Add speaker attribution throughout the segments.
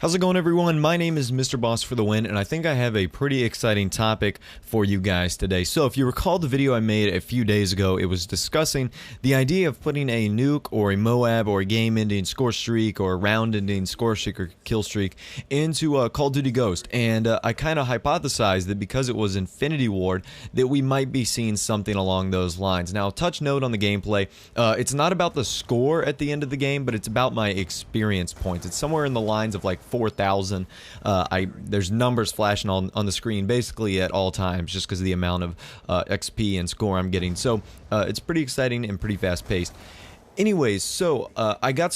Speaker 1: How's it going, everyone? My name is Mr. Boss for the win, and I think I have a pretty exciting topic for you guys today. So if you recall the video I made a few days ago, it was discussing the idea of putting a nuke or a Moab or a game-ending score streak or a round-ending score streak or kill streak into Call of Duty Ghost. And I kind of hypothesized that because it was Infinity Ward, that we might be seeing something along those lines. Now, touch note on the gameplay, it's not about the score at the end of the game, but it's about my experience points. It's somewhere in the lines of like 4,000. There's numbers flashing on the screen basically at all times just because of the amount of XP and score I'm getting. So it's pretty exciting and pretty fast paced. Anyways, so I read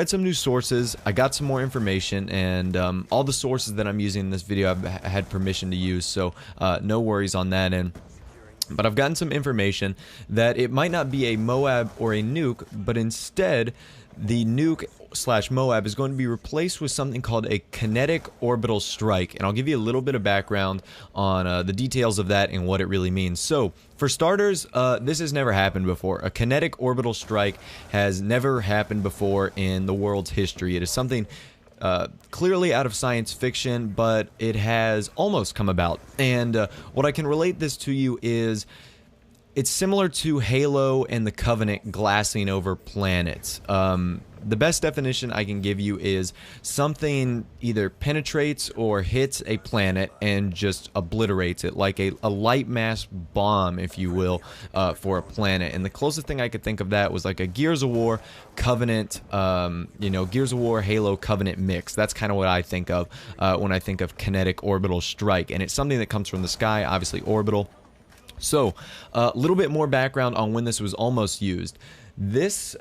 Speaker 1: some new sources, I got some more information, and all the sources that I'm using in this video I've had permission to use, so no worries on that end. But I've gotten some information that it might not be a Moab or a nuke, but instead the nuke / Moab is going to be replaced with something called a Kinetic Orbital Strike, and I'll give you a little bit of background on the details of that and what it really means. So, for starters, this has never happened before. A Kinetic Orbital Strike has never happened before in the world's history. It is something clearly out of science fiction, but it has almost come about. And what I can relate this to you is it's similar to Halo and the Covenant glassing over planets. The best definition I can give you is something either penetrates or hits a planet and just obliterates it, like a light mass bomb, if you will, for a planet. And the closest thing I could think of that was like a Gears of War Covenant, Gears of War Halo Covenant mix. That's kind of what I think of when I think of Kinetic Orbital Strike. And it's something that comes from the sky, obviously orbital. So, a little bit more background on when this was almost used. This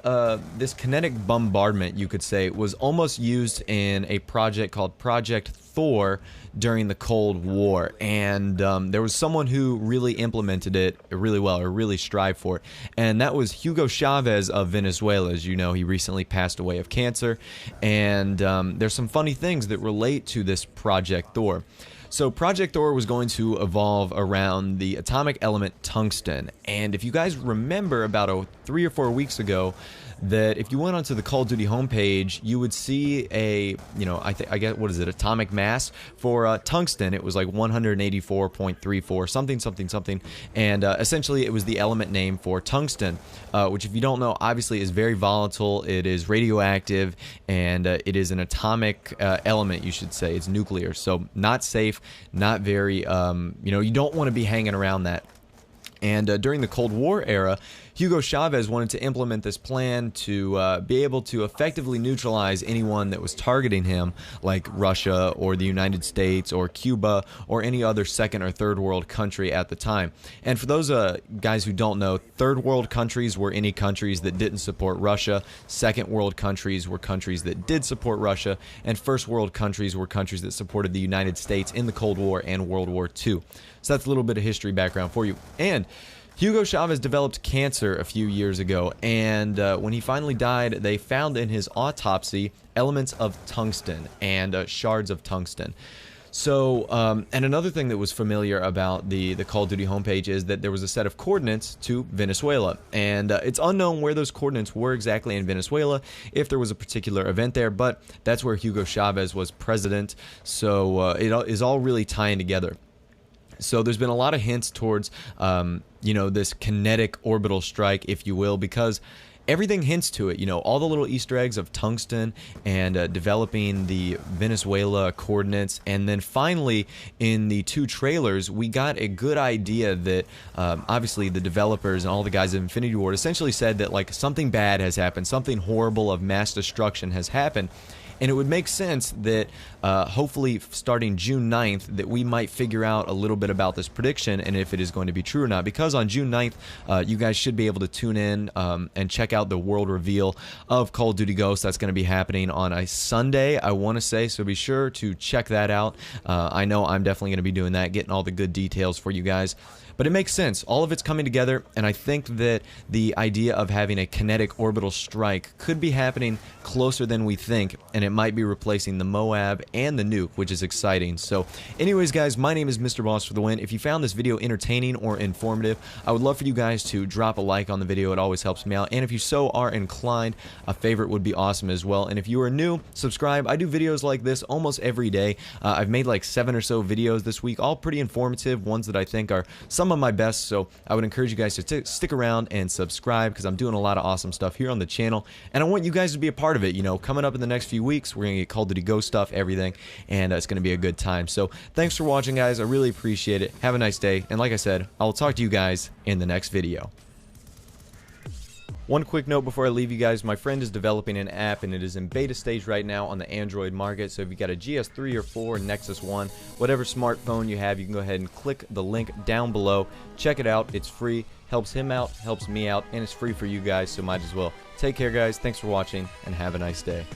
Speaker 1: kinetic bombardment, you could say, was almost used in a project called Project Thor during the Cold War, and there was someone who really implemented it really well, or really strived for it, and that was Hugo Chavez of Venezuela. As you know, he recently passed away of cancer, and there's some funny things that relate to this Project Thor. So Project Thor was going to evolve around the atomic element tungsten, and if you guys remember about 3 or 4 weeks ago, that if you went onto the Call of Duty homepage, you would see a, I guess, what is it, atomic mass for tungsten. It was like 184.34, something, and essentially it was the element name for tungsten, which, if you don't know, obviously is very volatile. It is radioactive, and it is an atomic element, you should say. It's nuclear, so not safe, not very, you don't want to be hanging around that. And during the Cold War era, Hugo Chavez wanted to implement this plan to be able to effectively neutralize anyone that was targeting him, like Russia or the United States or Cuba or any other second or third world country at the time. And for those guys who don't know, third world countries were any countries that didn't support Russia, second world countries were countries that did support Russia, and first world countries were countries that supported the United States in the Cold War and World War II. So that's a little bit of history background for you. And Hugo Chavez developed cancer a few years ago, and when he finally died, they found in his autopsy elements of tungsten and shards of tungsten. So, and another thing that was familiar about the Call of Duty homepage is that there was a set of coordinates to Venezuela, and it's unknown where those coordinates were exactly in Venezuela, if there was a particular event there, but that's where Hugo Chavez was president, so it is all really tying together. So there's been a lot of hints towards, this kinetic orbital strike, if you will, because everything hints to it. All the little Easter eggs of tungsten and developing the Venezuela coordinates. And then finally, in the 2 trailers, we got a good idea that obviously the developers and all the guys at Infinity Ward essentially said that like something bad has happened, something horrible of mass destruction has happened. And it would make sense that hopefully starting June 9th that we might figure out a little bit about this prediction and if it is going to be true or not. Because on June 9th, you guys should be able to tune in and check out the world reveal of Call of Duty Ghosts. That's going to be happening on a Sunday, I want to say, so be sure to check that out. I know I'm definitely going to be doing that, getting all the good details for you guys. But it makes sense. All of it's coming together, and I think that the idea of having a kinetic orbital strike could be happening closer than we think. And and it might be replacing the Moab and the Nuke, which is exciting. So anyways, guys, my name is Mr. Boss for the win. If you found this video entertaining or informative, I would love for you guys to drop a like on the video. It always helps me out. And if you so are inclined, a favorite would be awesome as well. And if you are new, subscribe. I do videos like this almost every day. I've made like 7 or so videos this week, all pretty informative, ones that I think are some of my best. So I would encourage you guys to stick around and subscribe, because I'm doing a lot of awesome stuff here on the channel, and I want you guys to be a part of it. You know, coming up in the next few weeks, we're gonna get Call of Duty Ghost stuff, everything, and it's gonna be a good time. So thanks for watching, guys. I really appreciate it. Have a nice day, and like I said, I'll talk to you guys in the next video. One quick note before I leave you guys, my friend is developing an app, and it is in beta stage right now on the Android market. So if you got a GS3 or 4, Nexus 1, whatever smartphone you have, you can go ahead and click the link down below. Check it out. It's free. Helps him out, helps me out, and it's free for you guys, so might as well. Take care, guys. Thanks for watching, and have a nice day.